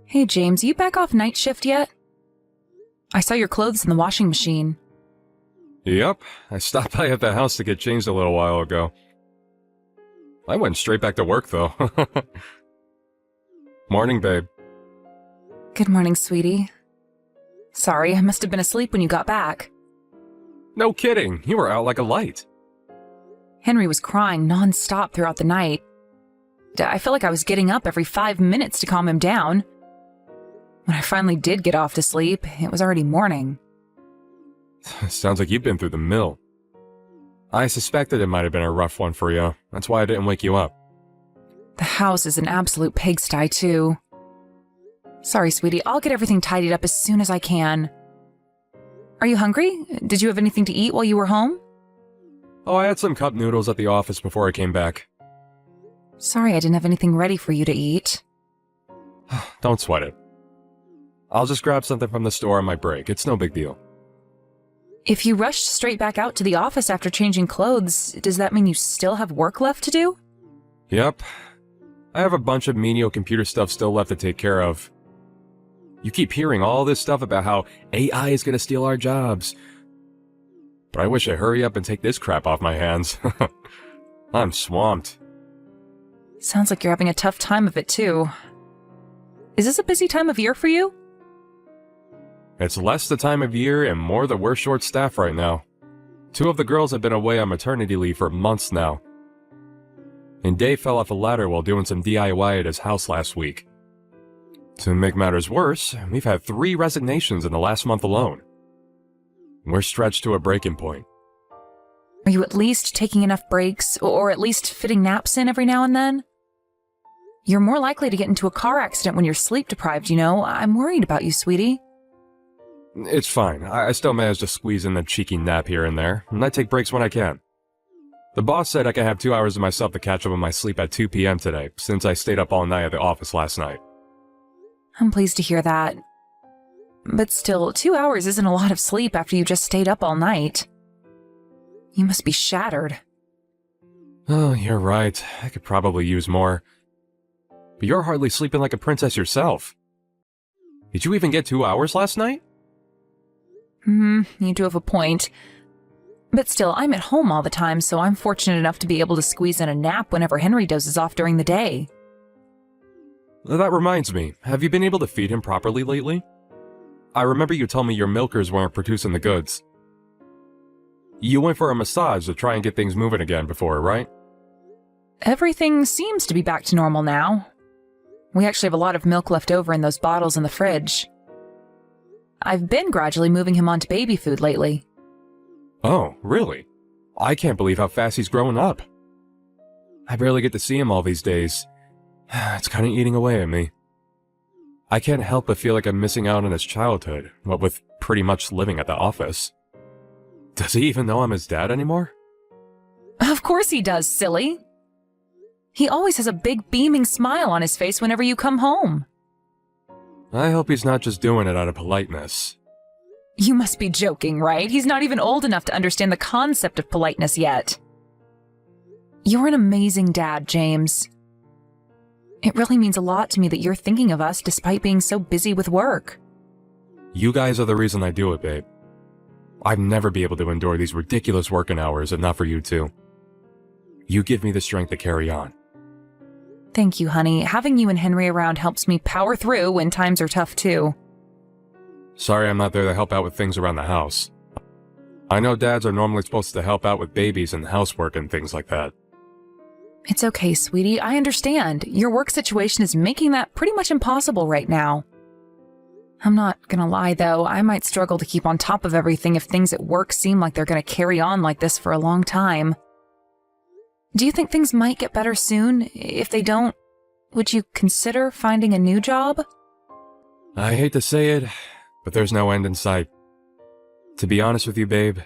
Hey James, you back off night shift yet? I saw your clothes in the washing machine. Yep, I stopped by at the house to get changed a little while ago. I went straight back to work, though. Morning, babe. Good morning, sweetie. Sorry, I must have been asleep when you got back. No kidding, you were out like a light. Henry was crying non-stop throughout the night. I felt like I was getting up every 5 minutes to calm him down. When I finally did get off to sleep, it was already morning. Sounds like you've been through the mill. I suspected it might have been a rough one for you. That's why I didn't wake you up. The house is an absolute pigsty, too. Sorry, sweetie, I'll get everything tidied up as soon as I can. Are you hungry? Did you have anything to eat while you were home? Oh, I had some cup noodles at the office before I came back. Sorry I didn't have anything ready for you to eat. Don't sweat it. I'll just grab something from the store on my break. It's no big deal. If you rushed straight back out to the office after changing clothes, does that mean you still have work left to do? Yep. I have a bunch of menial computer stuff still left to take care of. You keep hearing all this stuff about how AI is gonna steal our jobs. But I wish I'd hurry up and take this crap off my hands. I'm swamped. Sounds like you're having a tough time of it, too. Is this a busy time of year for you? It's less the time of year and more that we're short-staffed right now. 2 of the girls have been away on maternity leave for months now. And Dave fell off a ladder while doing some DIY at his house last week. To make matters worse, we've had 3 resignations in the last month alone. We're stretched to a breaking point. Are you at least taking enough breaks, or at least fitting naps in every now and then? You're more likely to get into a car accident when you're sleep-deprived, you know. I'm worried about you, sweetie. It's fine. I still manage to squeeze in a cheeky nap here and there, and I take breaks when I can. The boss said I can have 2 hours to myself to catch up on my sleep at 2 p.m. today, since I stayed up all night at the office last night. I'm pleased to hear that. But still, 2 hours isn't a lot of sleep after you just stayed up all night. You must be shattered. Oh, you're right. I could probably use more. But you're hardly sleeping like a princess yourself. Did you even get 2 hours last night? You do have a point. But still, I'm at home all the time, so I'm fortunate enough to be able to squeeze in a nap whenever Henry dozes off during the day. That reminds me, have you been able to feed him properly lately? I remember you told me your milkers weren't producing the goods. You went for a massage to try and get things moving again before, right? Everything seems to be back to normal now. We actually have a lot of milk left over in those bottles in the fridge. I've been gradually moving him onto baby food lately. Oh, really? I can't believe how fast he's growing up. I barely get to see him all these days. It's kind of eating away at me. I can't help but feel like I'm missing out on his childhood, what with pretty much living at the office. Does he even know I'm his dad anymore? Of course he does, silly. He always has a big beaming smile on his face whenever you come home. I hope he's not just doing it out of politeness. You must be joking, right? He's not even old enough to understand the concept of politeness yet. You're an amazing dad, James. It really means a lot to me that you're thinking of us despite being so busy with work. You guys are the reason I do it, babe. I'd never be able to endure these ridiculous working hours if not for you two. You give me the strength to carry on. Thank you, honey. Having you and Henry around helps me power through when times are tough, too. Sorry I'm not there to help out with things around the house. I know dads are normally supposed to help out with babies and housework and things like that. It's okay, sweetie. I understand. Your work situation is making that pretty much impossible right now. I'm not gonna lie, though. I might struggle to keep on top of everything if things at work seem like they're gonna carry on like this for a long time. Do you think things might get better soon? If they don't, would you consider finding a new job? I hate to say it, but there's no end in sight. To be honest with you, babe,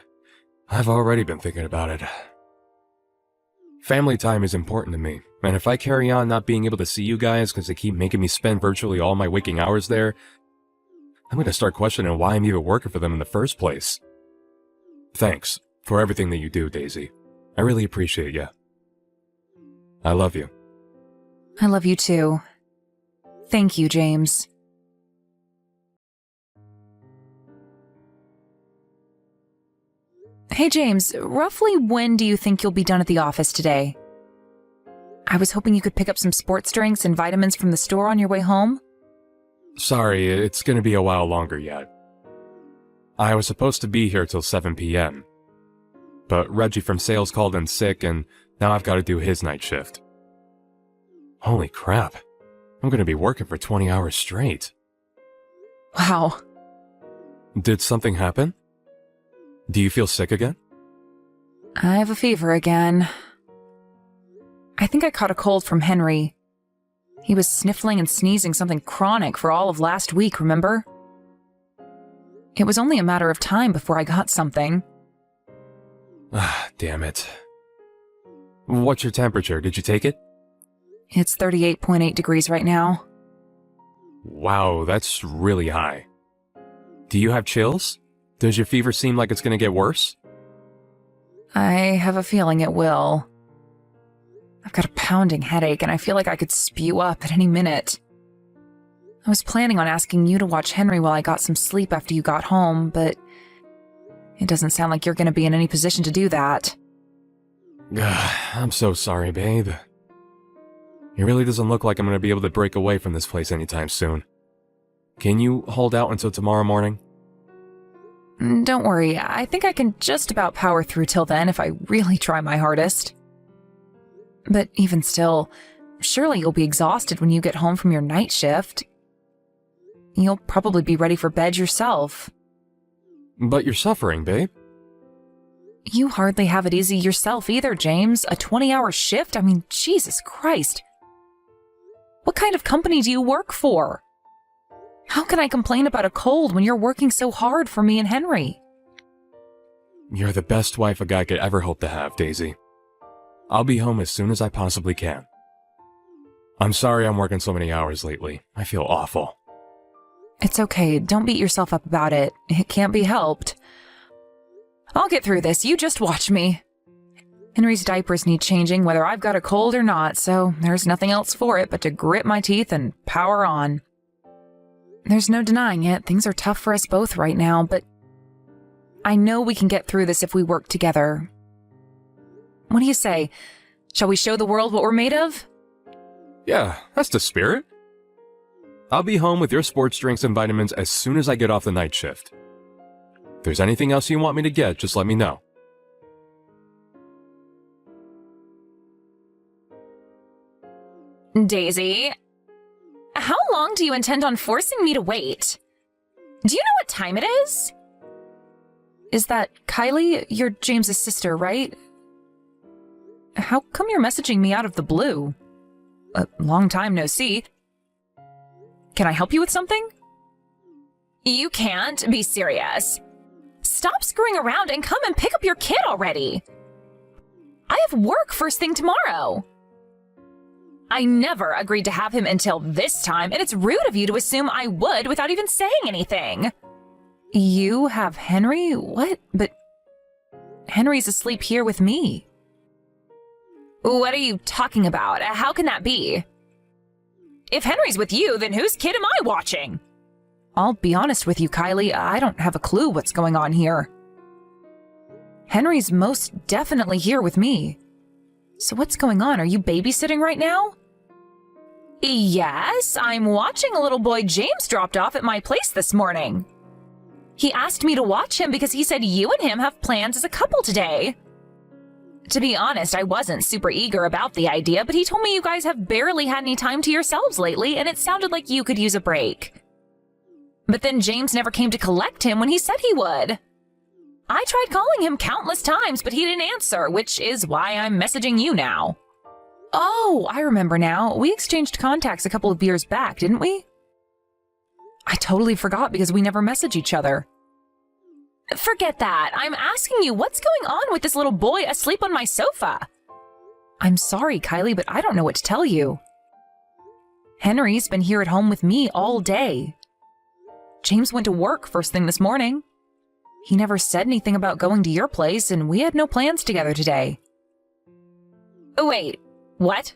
I've already been thinking about it. Family time is important to me, and if I carry on not being able to see you guys because they keep making me spend virtually all my waking hours there, I'm going to start questioning why I'm even working for them in the first place. Thanks for everything that you do, Daisy. I really appreciate you. I love you. I love you too. Thank you, James. Hey James, roughly when do you think you'll be done at the office today? I was hoping you could pick up some sports drinks and vitamins from the store on your way home. Sorry, it's gonna be a while longer yet. I was supposed to be here till 7 p.m. But Reggie from sales called in sick and now I've got to do his night shift. Holy crap. I'm gonna be working for 20 hours straight. Wow. Did something happen? Do you feel sick again? I have a fever again. I think I caught a cold from Henry. He was sniffling and sneezing something chronic for all of last week, remember? It was only a matter of time before I got something. Ah, damn it. What's your temperature? Did you take it? It's 38.8 degrees right now. Wow, that's really high. Do you have chills? Does your fever seem like it's gonna get worse? I have a feeling it will. I've got a pounding headache and I feel like I could spew up at any minute. I was planning on asking you to watch Henry while I got some sleep after you got home, but it doesn't sound like you're going to be in any position to do that. I'm so sorry, babe. It really doesn't look like I'm going to be able to break away from this place anytime soon. Can you hold out until tomorrow morning? Don't worry, I think I can just about power through till then if I really try my hardest. But even still, surely you'll be exhausted when you get home from your night shift. You'll probably be ready for bed yourself. But you're suffering, babe. You hardly have it easy yourself either, James. A 20-hour shift? I mean, Jesus Christ. What kind of company do you work for? How can I complain about a cold when you're working so hard for me and Henry? You're the best wife a guy could ever hope to have, Daisy. I'll be home as soon as I possibly can. I'm sorry I'm working so many hours lately. I feel awful. It's okay. Don't beat yourself up about it. It can't be helped. I'll get through this. You just watch me. Henry's diapers need changing whether I've got a cold or not, so there's nothing else for it but to grit my teeth and power on. There's no denying it. Things are tough for us both right now, but I know we can get through this if we work together. What do you say? Shall we show the world what we're made of? Yeah, that's the spirit. I'll be home with your sports drinks and vitamins as soon as I get off the night shift. If there's anything else you want me to get, just let me know. Daisy, how long do you intend on forcing me to wait? Do you know what time it is? Is that Kylie? You're James's sister, right? How come you're messaging me out of the blue? A long time no see. Can I help you with something? You can't be serious. Stop screwing around and come and pick up your kid already. I have work first thing tomorrow. I never agreed to have him until this time, and it's rude of you to assume I would without even saying anything. You have Henry? What? But Henry's asleep here with me. What are you talking about? How can that be? If Henry's with you, then whose kid am I watching? I'll be honest with you, Kylie, I don't have a clue what's going on here. Henry's most definitely here with me. So what's going on? Are you babysitting right now? Yes, I'm watching a little boy James dropped off at my place this morning. He asked me to watch him because he said you and him have plans as a couple today. To be honest, I wasn't super eager about the idea, but he told me you guys have barely had any time to yourselves lately, and it sounded like you could use a break. But then James never came to collect him when he said he would. I tried calling him countless times, but he didn't answer, which is why I'm messaging you now. Oh, I remember now. We exchanged contacts a couple of years back, didn't we? I totally forgot because we never message each other. Forget that. I'm asking you, what's going on with this little boy asleep on my sofa? I'm sorry, Kylie, but I don't know what to tell you. Henry's been here at home with me all day. James went to work first thing this morning. He never said anything about going to your place, and we had no plans together today. Wait, what?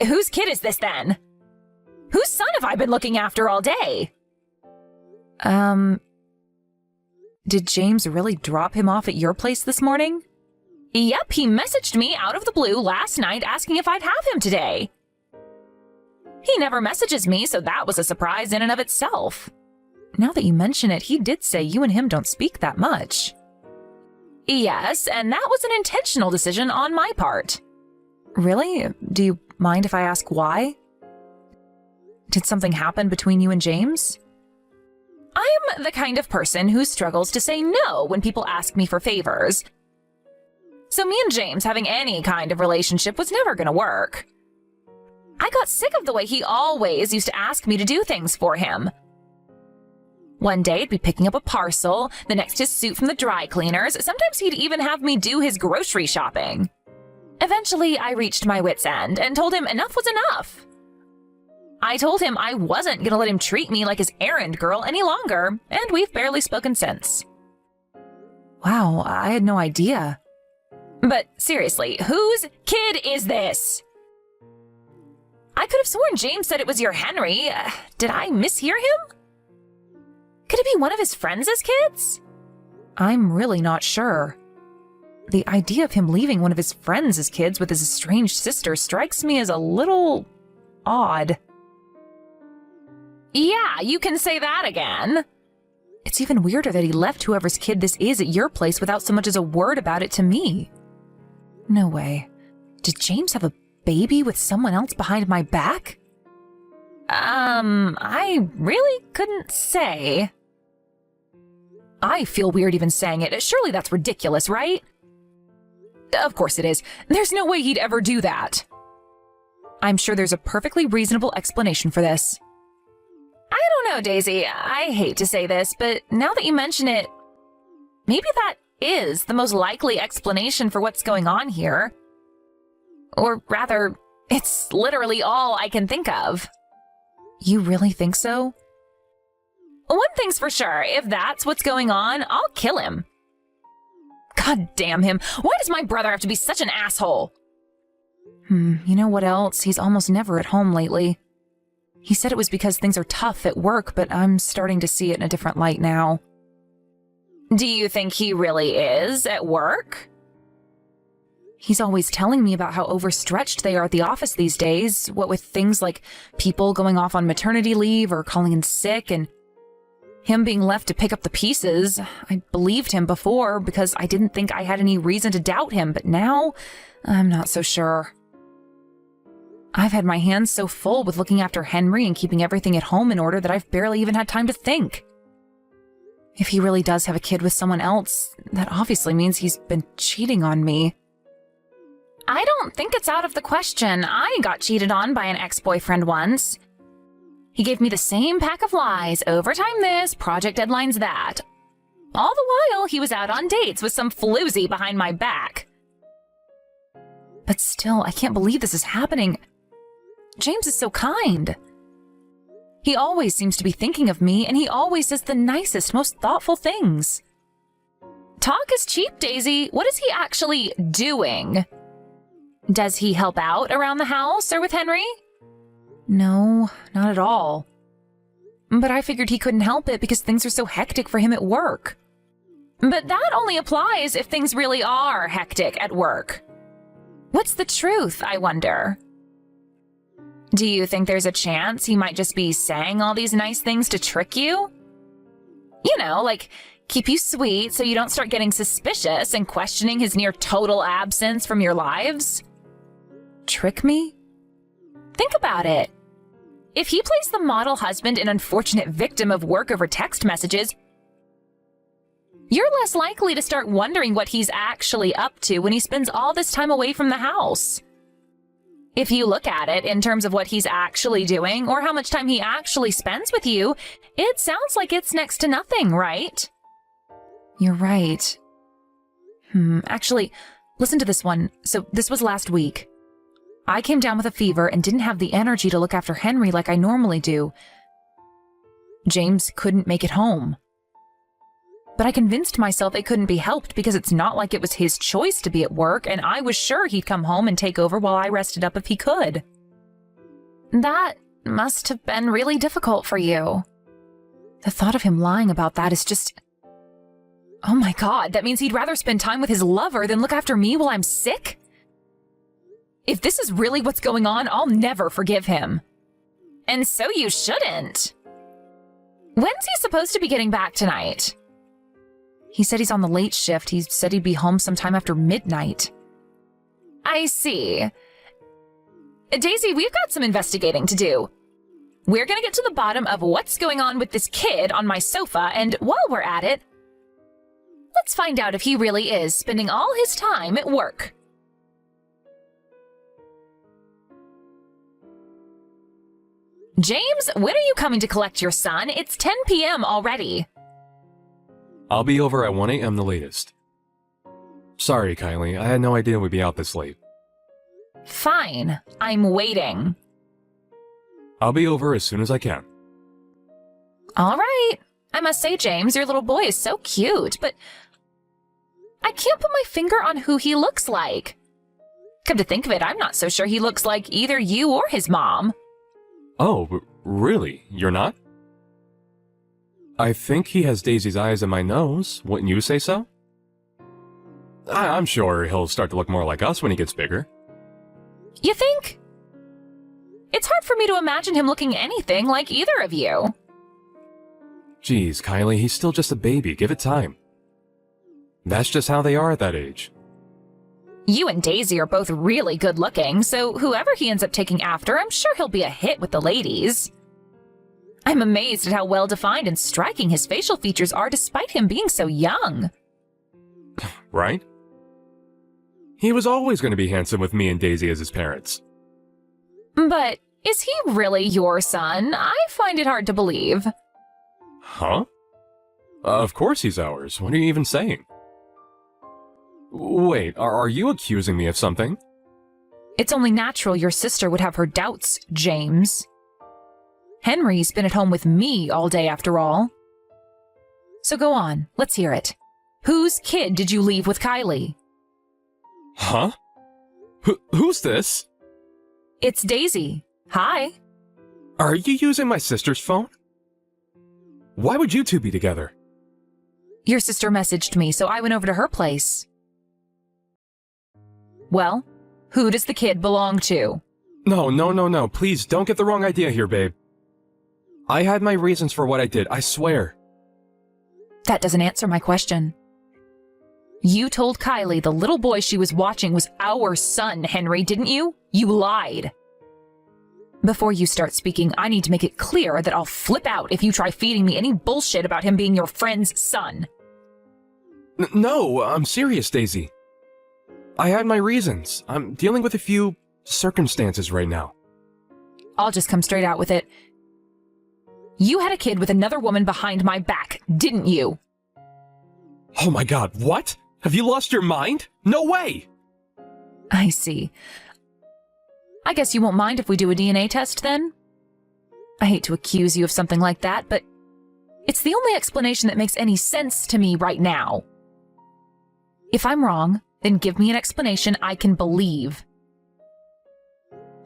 Whose kid is this then? Whose son have I been looking after all day? Did James really drop him off at your place this morning? Yep, he messaged me out of the blue last night asking if I'd have him today. He never messages me, so that was a surprise in and of itself. Now that you mention it, he did say you and him don't speak that much. Yes, and that was an intentional decision on my part. Really? Do you mind if I ask why? Did something happen between you and James? I'm the kind of person who struggles to say no when people ask me for favors. So me and James having any kind of relationship was never going to work. I got sick of the way he always used to ask me to do things for him. One day it'd be picking up a parcel, the next his suit from the dry cleaners. Sometimes he'd even have me do his grocery shopping. Eventually, I reached my wit's end and told him enough was enough. I told him I wasn't going to let him treat me like his errand girl any longer, and we've barely spoken since. Wow, I had no idea. But seriously, whose kid is this? I could have sworn James said it was your Henry. Did I mishear him? Could it be one of his friends' kids? I'm really not sure. The idea of him leaving one of his friends' kids with his estranged sister strikes me as a little odd. Yeah, you can say that again. It's even weirder that he left whoever's kid this is at your place without so much as a word about it to me. No way. Did James have a baby with someone else behind my back? I really couldn't say. I feel weird even saying it. Surely that's ridiculous, right? Of course it is. There's no way he'd ever do that. I'm sure there's a perfectly reasonable explanation for this. I don't know, Daisy. I hate to say this, but now that you mention it, maybe that is the most likely explanation for what's going on here. Or rather, it's literally all I can think of. You really think so? One thing's for sure, if that's what's going on, I'll kill him. God damn him. Why does my brother have to be such an asshole? You know what else? He's almost never at home lately. He said it was because things are tough at work, but I'm starting to see it in a different light now. Do you think he really is at work? He's always telling me about how overstretched they are at the office these days, what with things like people going off on maternity leave or calling in sick, and him being left to pick up the pieces. I believed him before because I didn't think I had any reason to doubt him, but now I'm not so sure. I've had my hands so full with looking after Henry and keeping everything at home in order that I've barely even had time to think. If he really does have a kid with someone else, that obviously means he's been cheating on me. I don't think it's out of the question. I got cheated on by an ex-boyfriend once. He gave me the same pack of lies, overtime this, project deadlines that. All the while, he was out on dates with some floozy behind my back. But still, I can't believe this is happening. James is so kind. He always seems to be thinking of me, and he always says the nicest, most thoughtful things. Talk is cheap, Daisy. What is he actually doing? Does he help out around the house or with Henry? No, not at all. But I figured he couldn't help it because things are so hectic for him at work. But that only applies if things really are hectic at work. What's the truth, I wonder? Do you think there's a chance he might just be saying all these nice things to trick you? You know, like keep you sweet so you don't start getting suspicious and questioning his near total absence from your lives? Trick me? Think about it. If he plays the model husband and unfortunate victim of work over text messages, you're less likely to start wondering what he's actually up to when he spends all this time away from the house. If you look at it in terms of what he's actually doing or how much time he actually spends with you, it sounds like it's next to nothing, right? You're right. Actually, listen to this one. So this was last week. I came down with a fever and didn't have the energy to look after Henry like I normally do. James couldn't make it home. But I convinced myself it couldn't be helped because it's not like it was his choice to be at work, and I was sure he'd come home and take over while I rested up if he could. That must have been really difficult for you. The thought of him lying about that is just... Oh my god, that means he'd rather spend time with his lover than look after me while I'm sick? If this is really what's going on, I'll never forgive him. And so you shouldn't. When's he supposed to be getting back tonight? He said he's on the late shift. He said he'd be home sometime after midnight. I see. Daisy, we've got some investigating to do. We're gonna get to the bottom of what's going on with this kid on my sofa, and while we're at it, let's find out if he really is spending all his time at work. James, when are you coming to collect your son? It's 10 p.m. already. I'll be over at 1 a.m. the latest. Sorry, Kylie, I had no idea we'd be out this late. Fine, I'm waiting. I'll be over as soon as I can. All right. I must say, James, your little boy is so cute, but I can't put my finger on who he looks like. Come to think of it, I'm not so sure he looks like either you or his mom. Oh, really? You're not? I think he has Daisy's eyes and my nose. Wouldn't you say so? I'm sure he'll start to look more like us when he gets bigger. You think? It's hard for me to imagine him looking anything like either of you. Geez, Kylie, he's still just a baby. Give it time. That's just how they are at that age. You and Daisy are both really good looking, so whoever he ends up taking after, I'm sure he'll be a hit with the ladies. I'm amazed at how well defined and striking his facial features are despite him being so young. Right? He was always going to be handsome with me and Daisy as his parents. But is he really your son? I find it hard to believe. Huh? Of course he's ours. What are you even saying? Wait, are you accusing me of something? It's only natural your sister would have her doubts, James. Henry's been at home with me all day after all. So go on, let's hear it. Whose kid did you leave with Kylie? Huh? Who's this? It's Daisy. Hi. Are you using my sister's phone? Why would you two be together? Your sister messaged me, so I went over to her place. Well, who does the kid belong to? No. Please, don't get the wrong idea here, babe. I had my reasons for what I did, I swear. That doesn't answer my question. You told Kylie the little boy she was watching was our son, Henry, didn't you? You lied. Before you start speaking, I need to make it clear that I'll flip out if you try feeding me any bullshit about him being your friend's son. No, I'm serious, Daisy. I had my reasons. I'm dealing with a few circumstances right now. I'll just come straight out with it. You had a kid with another woman behind my back, didn't you? Oh my god, what? Have you lost your mind? No way! I see. I guess you won't mind if we do a DNA test then? I hate to accuse you of something like that, but it's the only explanation that makes any sense to me right now. If I'm wrong, then give me an explanation I can believe.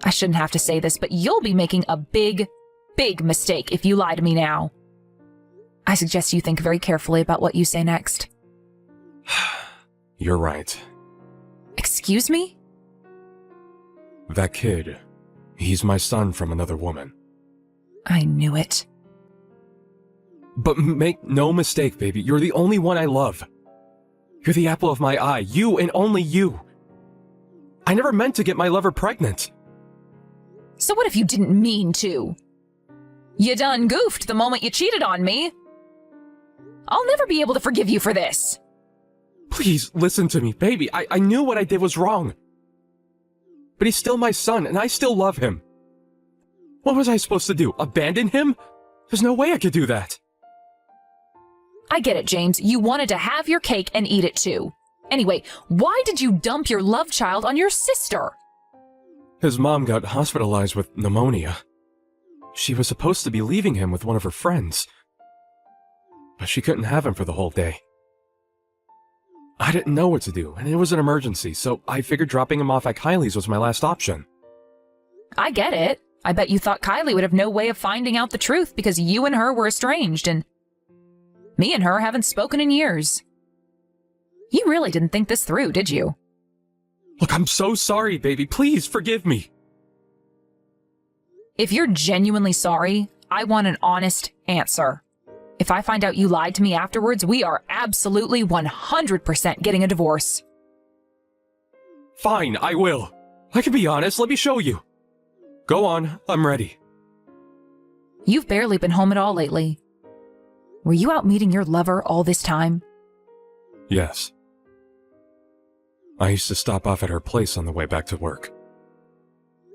I shouldn't have to say this, but you'll be making a big mistake if you lie to me now. I suggest you think very carefully about what you say next. You're right. Excuse me? That kid, he's my son from another woman. I knew it. But make no mistake, baby, you're the only one I love. You're the apple of my eye, you and only you. I never meant to get my lover pregnant. So what if you didn't mean to? You done goofed the moment you cheated on me. I'll never be able to forgive you for this. Please, listen to me, baby. I knew what I did was wrong. But he's still my son, and I still love him. What was I supposed to do? Abandon him? There's no way I could do that. I get it, James. You wanted to have your cake and eat it too. Anyway, why did you dump your love child on your sister? His mom got hospitalized with pneumonia. She was supposed to be leaving him with one of her friends. But she couldn't have him for the whole day. I didn't know what to do, and it was an emergency, so I figured dropping him off at Kylie's was my last option. I get it. I bet you thought Kylie would have no way of finding out the truth because you and her were estranged, and me and her haven't spoken in years. You really didn't think this through, did you? Look, I'm so sorry, baby. Please forgive me. If you're genuinely sorry, I want an honest answer. If I find out you lied to me afterwards, we are absolutely 100% getting a divorce. Fine, I will. I can be honest. Let me show you. Go on. I'm ready. You've barely been home at all lately. Were you out meeting your lover all this time? Yes. I used to stop off at her place on the way back to work.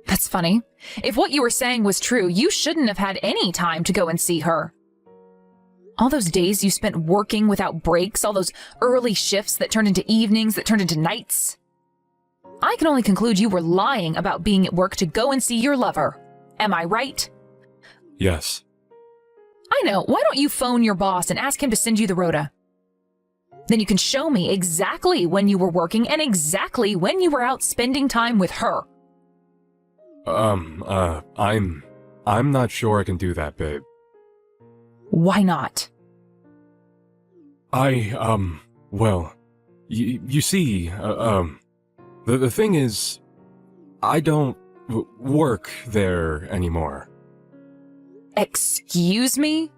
That's funny. If what you were saying was true, you shouldn't have had any time to go and see her. All those days you spent working without breaks, all those early shifts that turned into evenings, that turned into nights. I can only conclude you were lying about being at work to go and see your lover. Am I right? Yes. I know. Why don't you phone your boss and ask him to send you the rota? Then you can show me exactly when you were working and exactly when you were out spending time with her. I'm not sure I can do that, babe. Why not? Well, you see, the thing is, I don't work there anymore. Excuse me?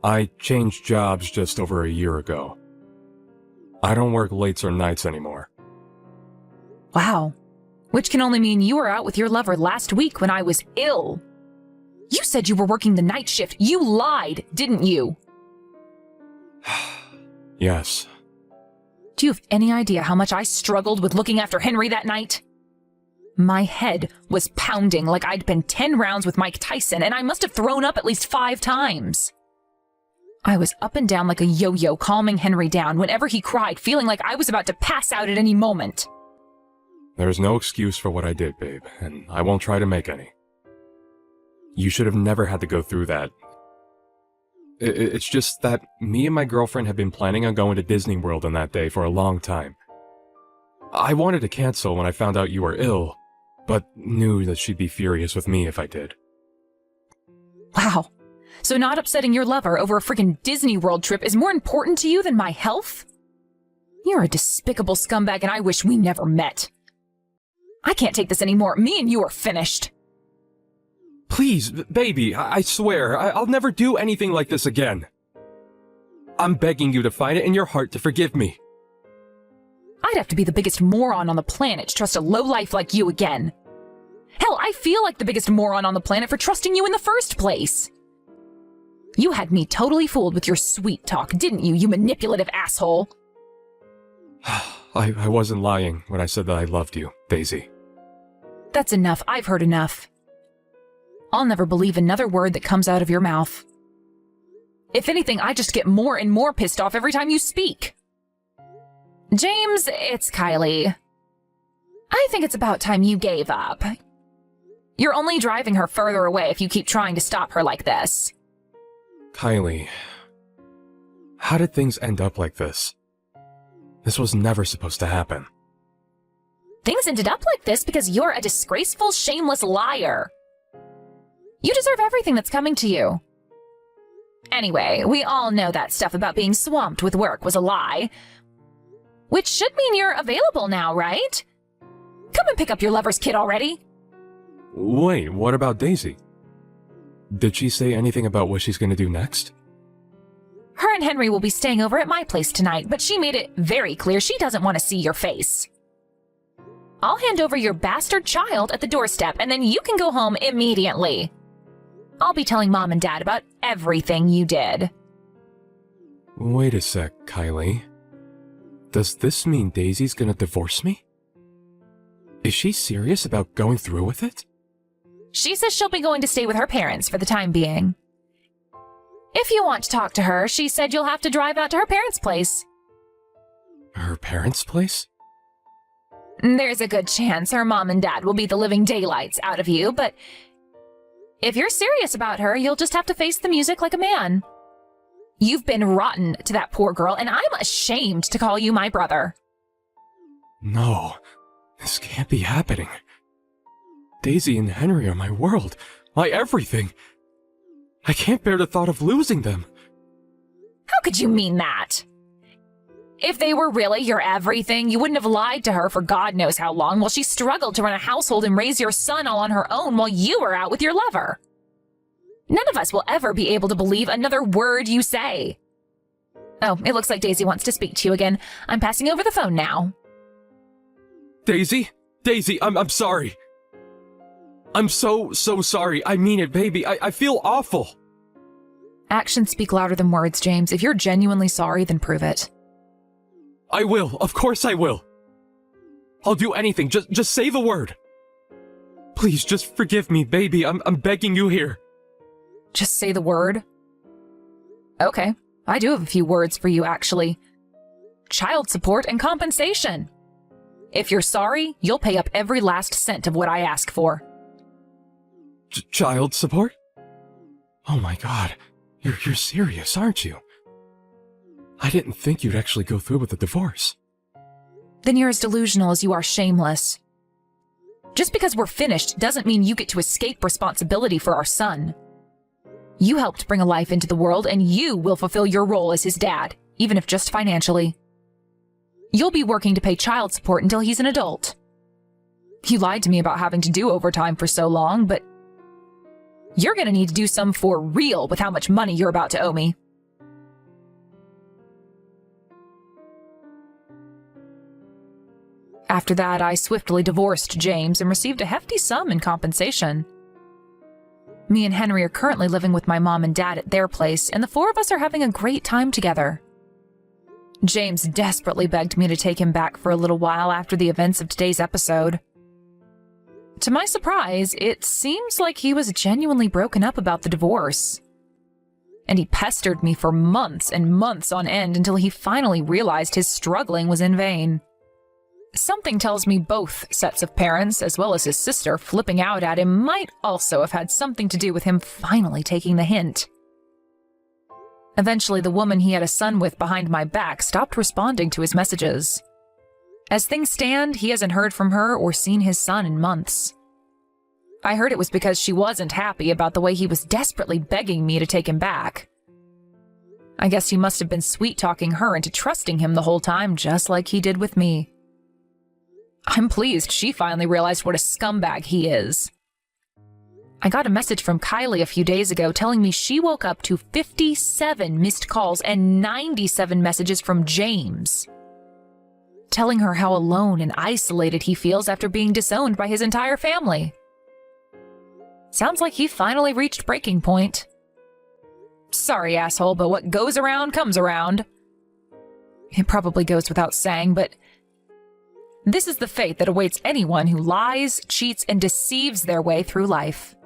I changed jobs just over a year ago. I don't work lates or nights anymore. Wow. Which can only mean you were out with your lover last week when I was ill. You said you were working the night shift. You lied, didn't you? Yes. Do you have any idea how much I struggled with looking after Henry that night? My head was pounding like I'd been 10 rounds with Mike Tyson, and I must have thrown up at least 5 times. I was up and down like a yo-yo, calming Henry down whenever he cried, feeling like I was about to pass out at any moment. There's no excuse for what I did, babe, and I won't try to make any. You should have never had to go through that. It's just that me and my girlfriend had been planning on going to Disney World on that day for a long time. I wanted to cancel when I found out you were ill, but knew that she'd be furious with me if I did. Wow. So not upsetting your lover over a freaking Disney World trip is more important to you than my health? You're a despicable scumbag and I wish we never met. I can't take this anymore. Me and you are finished. Please, baby, I swear, I'll never do anything like this again. I'm begging you to find it in your heart to forgive me. I'd have to be the biggest moron on the planet to trust a lowlife like you again. Hell, I feel like the biggest moron on the planet for trusting you in the first place. You had me totally fooled with your sweet talk, didn't you, you manipulative asshole? I wasn't lying when I said that I loved you, Daisy. That's enough. I've heard enough. I'll never believe another word that comes out of your mouth. If anything, I just get more and more pissed off every time you speak. James, it's Kylie. I think it's about time you gave up. You're only driving her further away if you keep trying to stop her like this. Kylie, how did things end up like this? This was never supposed to happen. Things ended up like this because you're a disgraceful, shameless liar. You deserve everything that's coming to you. Anyway, we all know that stuff about being swamped with work was a lie. Which should mean you're available now, right? Come and pick up your lover's kid already. Wait, what about Daisy? Did she say anything about what she's gonna do next? Her and Henry will be staying over at my place tonight, but she made it very clear she doesn't want to see your face. I'll hand over your bastard child at the doorstep, and then you can go home immediately. I'll be telling Mom and Dad about everything you did. Wait a sec, Kylie. Does this mean Daisy's gonna divorce me? Is she serious about going through with it? She says she'll be going to stay with her parents for the time being. If you want to talk to her, she said you'll have to drive out to her parents' place. Her parents' place? There's a good chance her mom and dad will beat the living daylights out of you, but if you're serious about her, you'll just have to face the music like a man. You've been rotten to that poor girl, and I'm ashamed to call you my brother. No, this can't be happening. Daisy and Henry are my world, my everything. I can't bear the thought of losing them. How could you mean that? If they were really your everything, you wouldn't have lied to her for God knows how long while she struggled to run a household and raise your son all on her own while you were out with your lover. None of us will ever be able to believe another word you say. Oh, it looks like Daisy wants to speak to you again. I'm passing over the phone now. Daisy? Daisy, I'm sorry. I'm so sorry. I mean it, baby. I feel awful. Actions speak louder than words, James. If you're genuinely sorry, then prove it. I will. Of course I will. I'll do anything. Just say the word. Please, just forgive me, baby. I'm begging you here. Just say the word? Okay, I do have a few words for you, actually. Child support and compensation. If you're sorry, you'll pay up every last cent of what I ask for. Child support? Oh my God. You're serious, aren't you? I didn't think you'd actually go through with the divorce. Then you're as delusional as you are shameless. Just because we're finished doesn't mean you get to escape responsibility for our son. You helped bring a life into the world, and you will fulfill your role as his dad, even if just financially. You'll be working to pay child support until he's an adult. You lied to me about having to do overtime for so long, but you're gonna need to do some for real with how much money you're about to owe me. After that, I swiftly divorced James and received a hefty sum in compensation. Me and Henry are currently living with my mom and dad at their place, and the four of us are having a great time together. James desperately begged me to take him back for a little while after the events of today's episode. To my surprise, it seems like he was genuinely broken up about the divorce. And he pestered me for months and months on end until he finally realized his struggling was in vain. Something tells me both sets of parents, as well as his sister, flipping out at him might also have had something to do with him finally taking the hint. Eventually, the woman he had a son with behind my back stopped responding to his messages. As things stand, he hasn't heard from her or seen his son in months. I heard it was because she wasn't happy about the way he was desperately begging me to take him back. I guess he must have been sweet-talking her into trusting him the whole time, just like he did with me. I'm pleased she finally realized what a scumbag he is. I got a message from Kylie a few days ago telling me she woke up to 57 missed calls and 97 messages from James, telling her how alone and isolated he feels after being disowned by his entire family. Sounds like he finally reached breaking point. Sorry, asshole, but what goes around comes around. It probably goes without saying, but this is the fate that awaits anyone who lies, cheats, and deceives their way through life.